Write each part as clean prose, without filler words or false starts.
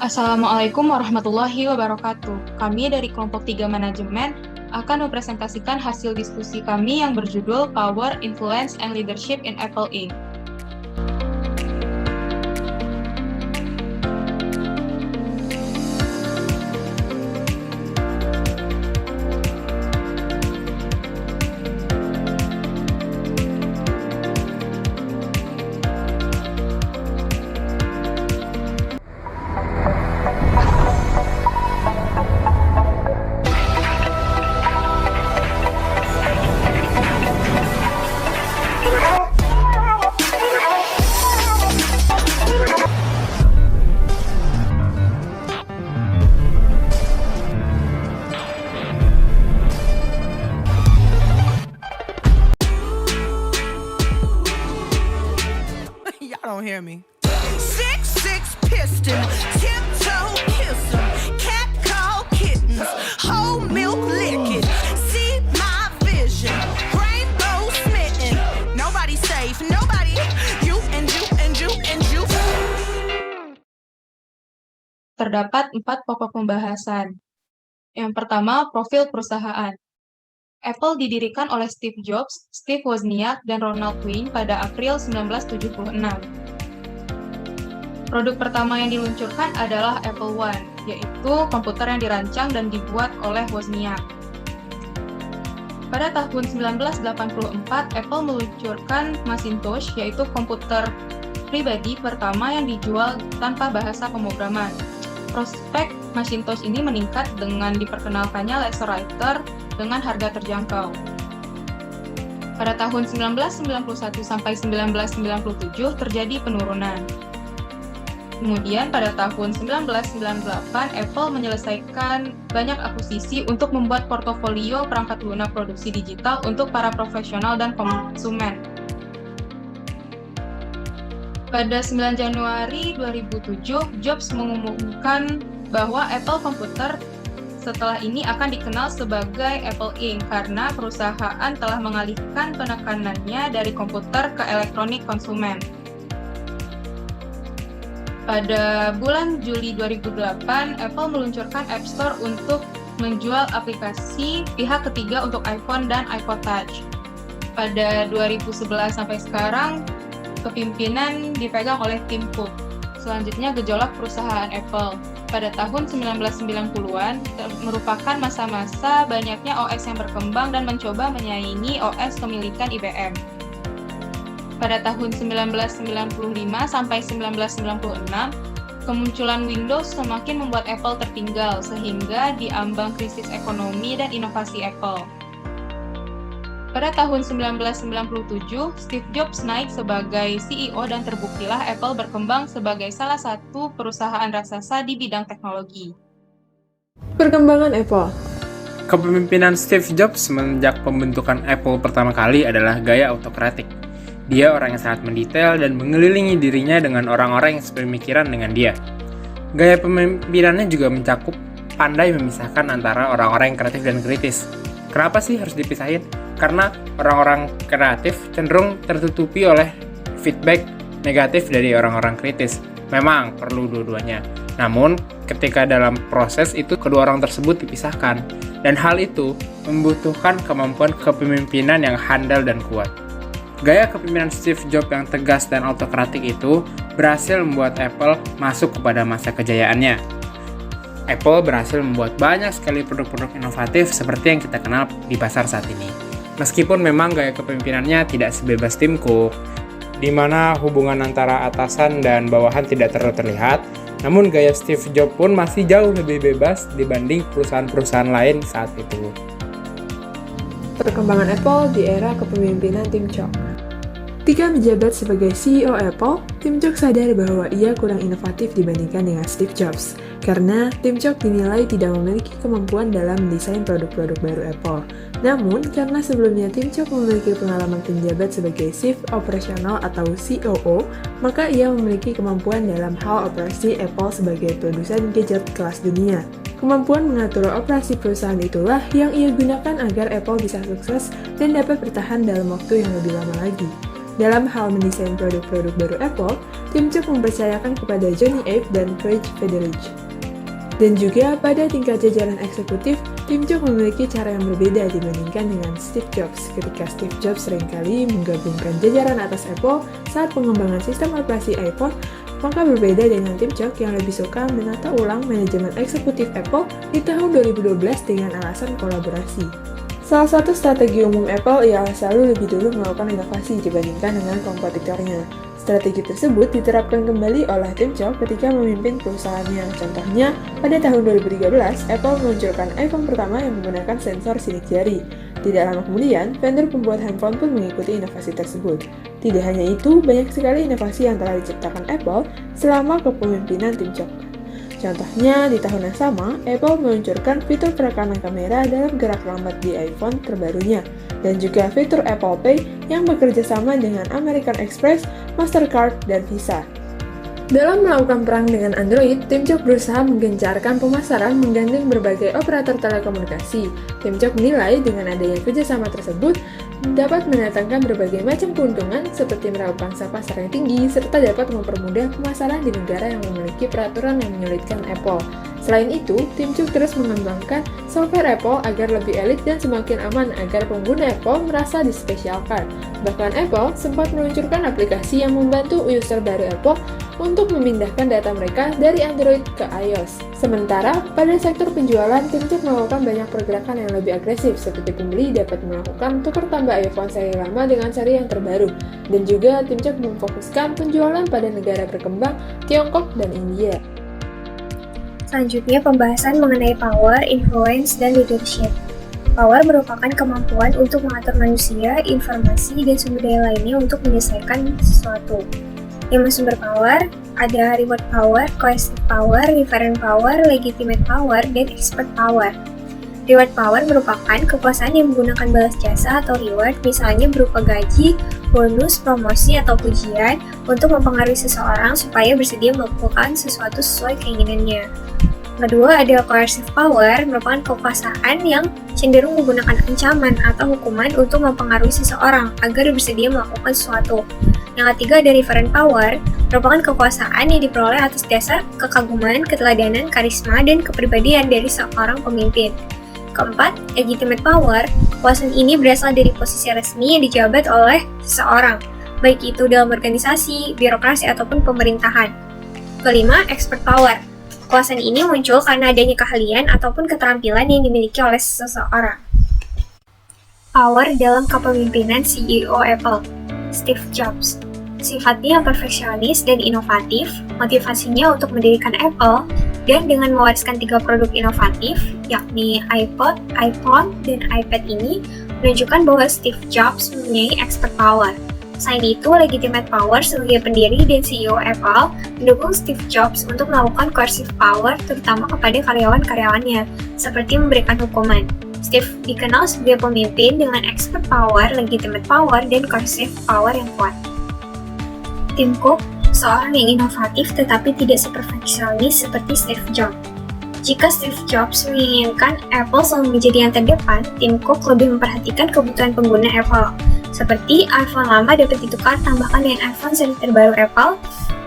Assalamualaikum warahmatullahi wabarakatuh. Kami dari kelompok 3 manajemen akan mempresentasikan hasil diskusi kami yang berjudul Power, Influence, and Leadership in Apple Inc. Y'all don't hear me. Six piston, tiptoe kiss 'em, cat call kittens, whole milk lick it. See my vision, rainbow smitten. Nobody safe, nobody. You and you and you and you. Terdapat 4 pokok pembahasan. Yang pertama, profil perusahaan. Apple didirikan oleh Steve Jobs, Steve Wozniak, dan Ronald Wayne pada April 1976. Produk pertama yang diluncurkan adalah Apple I, yaitu komputer yang dirancang dan dibuat oleh Wozniak. Pada tahun 1984, Apple meluncurkan Macintosh, yaitu komputer pribadi pertama yang dijual tanpa bahasa pemrograman. Prospek Macintosh ini meningkat dengan diperkenalkannya laser writer dengan harga terjangkau. Pada tahun 1991 sampai 1997 terjadi penurunan. Kemudian pada tahun 1998, Apple menyelesaikan banyak akuisisi untuk membuat portofolio perangkat lunak produksi digital untuk para profesional dan konsumen. Pada 9 Januari 2007, Jobs mengumumkan bahwa Apple Computer setelah ini akan dikenal sebagai Apple Inc. karena perusahaan telah mengalihkan penekanannya dari komputer ke elektronik konsumen. Pada bulan Juli 2008, Apple meluncurkan App Store untuk menjual aplikasi pihak ketiga untuk iPhone dan iPod Touch. Pada 2011 sampai sekarang, kepimpinan dipegang oleh Tim Cook. Selanjutnya, gejolak perusahaan Apple. Pada tahun 1990-an, merupakan masa-masa banyaknya OS yang berkembang dan mencoba menyaingi OS kemilikan IBM. Pada tahun 1995 sampai 1996, kemunculan Windows semakin membuat Apple tertinggal, sehingga diambang krisis ekonomi dan inovasi Apple. Pada tahun 1997, Steve Jobs naik sebagai CEO dan terbuktilah Apple berkembang sebagai salah satu perusahaan raksasa di bidang teknologi. Perkembangan Apple. Kepemimpinan Steve Jobs semenjak pembentukan Apple pertama kali adalah gaya autokratik. Dia orang yang sangat mendetail dan mengelilingi dirinya dengan orang-orang yang sepemikiran dengan dia. Gaya pemimpinannya juga mencakup pandai memisahkan antara orang-orang yang kreatif dan kritis. Kenapa sih harus dipisahin? Karena orang-orang kreatif cenderung tertutupi oleh feedback negatif dari orang-orang kritis. Memang perlu dua-duanya. Namun, ketika dalam proses itu kedua orang tersebut dipisahkan. Dan hal itu membutuhkan kemampuan kepemimpinan yang handal dan kuat. Gaya kepemimpinan Steve Jobs yang tegas dan autokratik itu berhasil membuat Apple masuk kepada masa kejayaannya. Apple berhasil membuat banyak sekali produk-produk inovatif seperti yang kita kenal di pasar saat ini. Meskipun memang gaya kepemimpinannya tidak sebebas Tim Cook, di mana hubungan antara atasan dan bawahan tidak terlalu terlihat, namun gaya Steve Jobs pun masih jauh lebih bebas dibanding perusahaan-perusahaan lain saat itu. Perkembangan Apple di era kepemimpinan Tim Cook. Ketika menjabat sebagai CEO Apple, Tim Cook sadar bahwa ia kurang inovatif dibandingkan dengan Steve Jobs, karena Tim Cook dinilai tidak memiliki kemampuan dalam mendesain produk-produk baru Apple. Namun, karena sebelumnya Tim Cook memiliki pengalaman penjabat sebagai Chief Operational atau COO, maka ia memiliki kemampuan dalam hal operasi Apple sebagai produsen gadget kelas dunia. Kemampuan mengatur operasi perusahaan itulah yang ia gunakan agar Apple bisa sukses dan dapat bertahan dalam waktu yang lebih lama lagi. Dalam hal mendesain produk-produk baru Apple, Tim Cook mempercayakan kepada Johnny Ive dan Craig Federighi. Dan juga pada tingkat jajaran eksekutif, Tim Cook memiliki cara yang berbeda dibandingkan dengan Steve Jobs. Ketika Steve Jobs seringkali menggabungkan jajaran atas Apple saat pengembangan sistem operasi iPhone, maka berbeda dengan Tim Cook yang lebih suka menata ulang manajemen eksekutif Apple di tahun 2012 dengan alasan kolaborasi. Salah satu strategi umum Apple ialah selalu lebih dulu melakukan inovasi dibandingkan dengan kompetitornya. Strategi tersebut diterapkan kembali oleh Tim Cook ketika memimpin perusahaannya. Contohnya, pada tahun 2013, Apple meluncurkan iPhone pertama yang menggunakan sensor sidik jari. Tidak lama kemudian, vendor pembuat handphone pun mengikuti inovasi tersebut. Tidak hanya itu, banyak sekali inovasi yang telah diciptakan Apple selama kepemimpinan Tim Cook. Contohnya, di tahun yang sama, Apple meluncurkan fitur perekaman kamera dalam gerak lambat di iPhone terbarunya, dan juga fitur Apple Pay yang bekerja sama dengan American Express, Mastercard, dan Visa. Dalam melakukan perang dengan Android, Tim Cook berusaha menggencarkan pemasaran menggandeng berbagai operator telekomunikasi. Tim Cook menilai dengan adanya kerjasama tersebut dapat mendatangkan berbagai macam keuntungan seperti meraup pangsa pasar yang tinggi serta dapat mempermudah pemasaran di negara yang memiliki peraturan yang menyulitkan Apple. Selain itu, Tim Cook terus mengembangkan software Apple agar lebih elit dan semakin aman agar pengguna Apple merasa dispesialkan. Bahkan Apple sempat meluncurkan aplikasi yang membantu user baru Apple untuk memindahkan data mereka dari Android ke iOS. Sementara, pada sektor penjualan, Tim Cook melakukan banyak pergerakan yang lebih agresif, seperti pembeli dapat melakukan tukar tambah iPhone seri lama dengan seri yang terbaru. Dan juga, Tim Cook memfokuskan penjualan pada negara berkembang, Tiongkok, dan India. Selanjutnya, pembahasan mengenai power, influence, dan leadership. Power merupakan kemampuan untuk mengatur manusia, informasi, dan sumber daya lainnya untuk menyelesaikan sesuatu. 5 sumber power, ada reward power, coercive power, referent power, legitimate power, dan expert power. Reward power merupakan kekuasaan yang menggunakan balas jasa atau reward, misalnya berupa gaji, bonus, promosi, atau pujian, untuk mempengaruhi seseorang supaya bersedia melakukan sesuatu sesuai keinginannya. Kedua, ada coercive power, merupakan kekuasaan yang cenderung menggunakan ancaman atau hukuman untuk mempengaruhi seseorang agar bersedia melakukan sesuatu. Yang ketiga, ada referent power, merupakan kekuasaan yang diperoleh atas dasar kekaguman, keteladanan, karisma, dan kepribadian dari seorang pemimpin. Keempat, legitimate power, kekuasaan ini berasal dari posisi resmi yang dijabat oleh seseorang, baik itu dalam organisasi, birokrasi, ataupun pemerintahan. Kelima, expert power, kekuasaan ini muncul karena adanya keahlian ataupun keterampilan yang dimiliki oleh seseorang. Power dalam kepemimpinan CEO Apple, Steve Jobs. Sifatnya yang perfeksionis dan inovatif, motivasinya untuk mendirikan Apple, dan dengan mewariskan 3 produk inovatif, yakni iPod, iPhone, dan iPad ini, menunjukkan bahwa Steve Jobs mempunyai expert power. Selain itu, legitimate power sebagai pendiri dan CEO Apple mendukung Steve Jobs untuk melakukan coercive power terutama kepada karyawan-karyawannya, seperti memberikan hukuman. Steve dikenal sebagai pemimpin dengan expert power, legitimate power, dan coercive power yang kuat. Tim Cook, seorang yang inovatif tetapi tidak seperfeksionis seperti Steve Jobs. Jika Steve Jobs menginginkan Apple selalu menjadi yang terdepan, Tim Cook lebih memperhatikan kebutuhan pengguna Apple. Seperti iPhone lama dapat ditukar tambahkan dengan iPhone seri terbaru Apple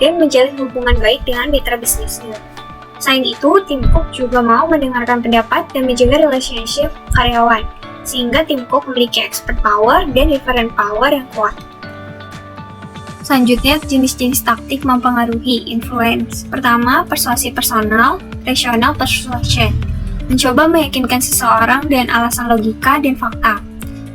dan menjalin hubungan baik dengan mitra bisnisnya. Selain itu, Tim Cook juga mau mendengarkan pendapat dan menjaga relationship karyawan, sehingga Tim Cook memiliki expert power dan referent power yang kuat. Selanjutnya, jenis-jenis taktik mempengaruhi influence. Pertama, persuasi personal, rational persuasion. Mencoba meyakinkan seseorang dengan alasan logika dan fakta.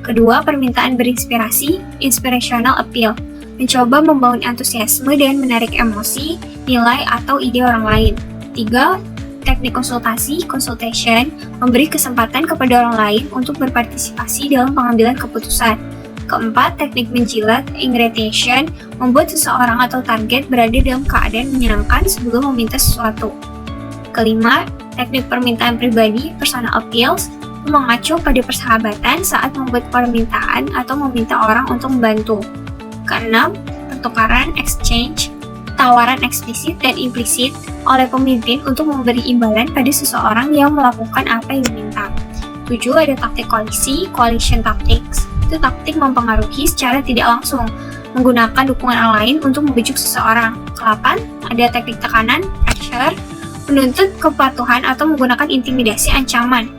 Kedua, permintaan berinspirasi, inspirational appeal. Mencoba membangun antusiasme dan menarik emosi, nilai, atau ide orang lain. Tiga, teknik konsultasi, consultation. Memberi kesempatan kepada orang lain untuk berpartisipasi dalam pengambilan keputusan. Keempat, teknik menjilat, ingratiation, membuat seseorang atau target berada dalam keadaan menyenangkan sebelum meminta sesuatu. Kelima, teknik permintaan pribadi, personal appeals, mengacu pada persahabatan saat membuat permintaan atau meminta orang untuk membantu. Keenam, pertukaran, exchange, tawaran eksplisit dan implisit oleh pemimpin untuk memberi imbalan pada seseorang yang melakukan apa yang diminta. 7, ada taktik koalisi, coalition tactics. Itu taktik mempengaruhi secara tidak langsung, menggunakan dukungan orang lain untuk membujuk seseorang. ke-8 ada teknik tekanan, pressure, menuntut kepatuhan atau menggunakan intimidasi ancaman.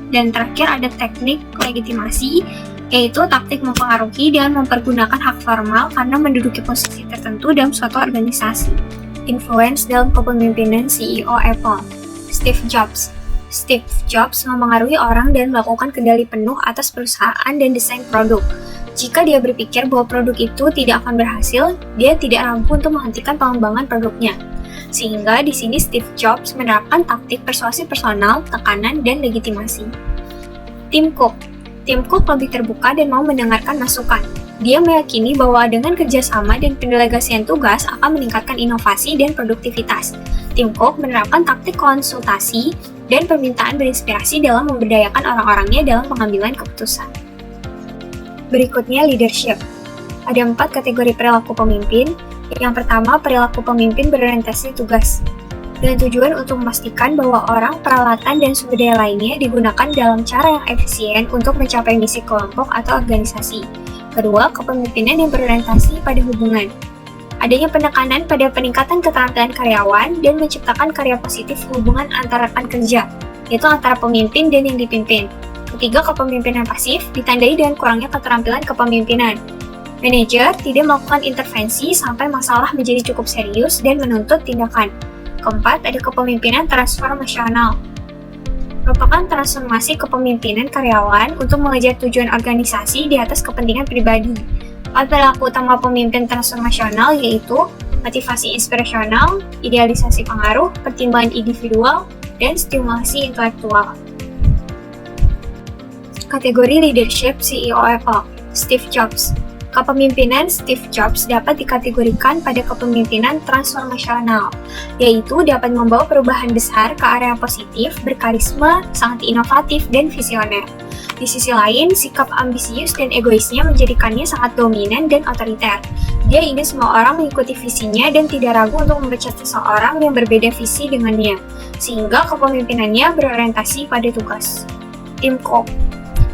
Dan terakhir ada teknik legitimasi, yaitu taktik mempengaruhi dan mempergunakan hak formal karena menduduki posisi tertentu dalam suatu organisasi. Influence dalam kepemimpinan CEO Apple, Steve Jobs. Steve Jobs mempengaruhi orang dan melakukan kendali penuh atas perusahaan dan desain produk. Jika dia berpikir bahwa produk itu tidak akan berhasil, dia tidak ragu untuk menghentikan pengembangan produknya. Sehingga di sini Steve Jobs menerapkan taktik persuasi personal, tekanan, dan legitimasi. Tim Cook. Tim Cook lebih terbuka dan mau mendengarkan masukan. Dia meyakini bahwa dengan kerjasama dan pendelegasian tugas akan meningkatkan inovasi dan produktivitas. Tim Cook menerapkan taktik konsultasi dan permintaan berinspirasi dalam memberdayakan orang-orangnya dalam pengambilan keputusan. Berikutnya leadership. Ada 4 kategori perilaku pemimpin. Yang pertama, perilaku pemimpin berorientasi tugas, dengan tujuan untuk memastikan bahwa orang, peralatan, dan sumber daya lainnya digunakan dalam cara yang efisien untuk mencapai misi kelompok atau organisasi. Kedua, kepemimpinan yang berorientasi pada hubungan. Adanya penekanan pada peningkatan keterampilan karyawan dan menciptakan karya positif hubungan antara rekan kerja, yaitu antara pemimpin dan yang dipimpin. Ketiga, kepemimpinan pasif ditandai dengan kurangnya keterampilan kepemimpinan. Manajer tidak melakukan intervensi sampai masalah menjadi cukup serius dan menuntut tindakan. Keempat, ada kepemimpinan transformasional. Merupakan transformasi kepemimpinan karyawan untuk mengejar tujuan organisasi di atas kepentingan pribadi. Perilaku utama pemimpin transformasional yaitu motivasi inspirasional, idealisasi pengaruh, pertimbangan individual, dan stimulasi intelektual. Kategori leadership CEO Apple, Steve Jobs. Kepemimpinan Steve Jobs dapat dikategorikan pada kepemimpinan transformasional, yaitu dapat membawa perubahan besar ke arah yang positif, berkarisma, sangat inovatif, dan visioner. Di sisi lain, sikap ambisius dan egoisnya menjadikannya sangat dominan dan otoriter. Dia ingin semua orang mengikuti visinya dan tidak ragu untuk memecat seseorang yang berbeda visi dengannya, sehingga kepemimpinannya berorientasi pada tugas. Tim Cook.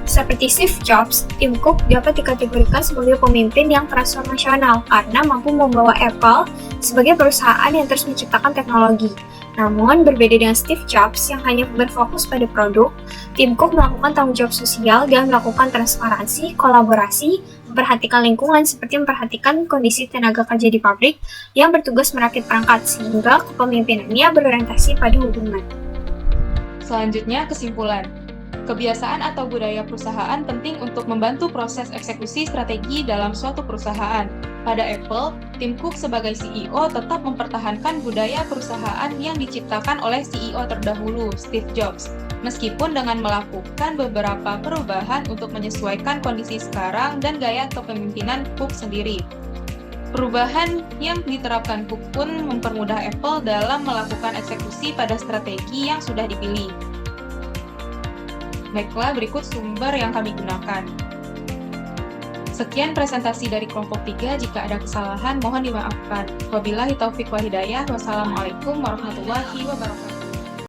Seperti Steve Jobs, Tim Cook dapat dikategorikan sebagai pemimpin yang transformasional karena mampu membawa Apple sebagai perusahaan yang terus menciptakan teknologi. Namun, berbeda dengan Steve Jobs yang hanya berfokus pada produk, Tim Cook melakukan tanggung jawab sosial dan melakukan transparansi, kolaborasi, memperhatikan lingkungan seperti memperhatikan kondisi tenaga kerja di pabrik yang bertugas merakit perangkat sehingga kepemimpinannya berorientasi pada hubungan. Selanjutnya, kesimpulan. Kebiasaan atau budaya perusahaan penting untuk membantu proses eksekusi strategi dalam suatu perusahaan. Pada Apple, Tim Cook sebagai CEO tetap mempertahankan budaya perusahaan yang diciptakan oleh CEO terdahulu, Steve Jobs, meskipun dengan melakukan beberapa perubahan untuk menyesuaikan kondisi sekarang dan gaya kepemimpinan Cook sendiri. Perubahan yang diterapkan Cook pun mempermudah Apple dalam melakukan eksekusi pada strategi yang sudah dipilih. Baiklah, berikut sumber yang kami gunakan. Sekian presentasi dari kelompok 3. Jika ada kesalahan, mohon dimaafkan. Wabillahi taufiq wal hidayah. Wassalamualaikum warahmatullahi wabarakatuh.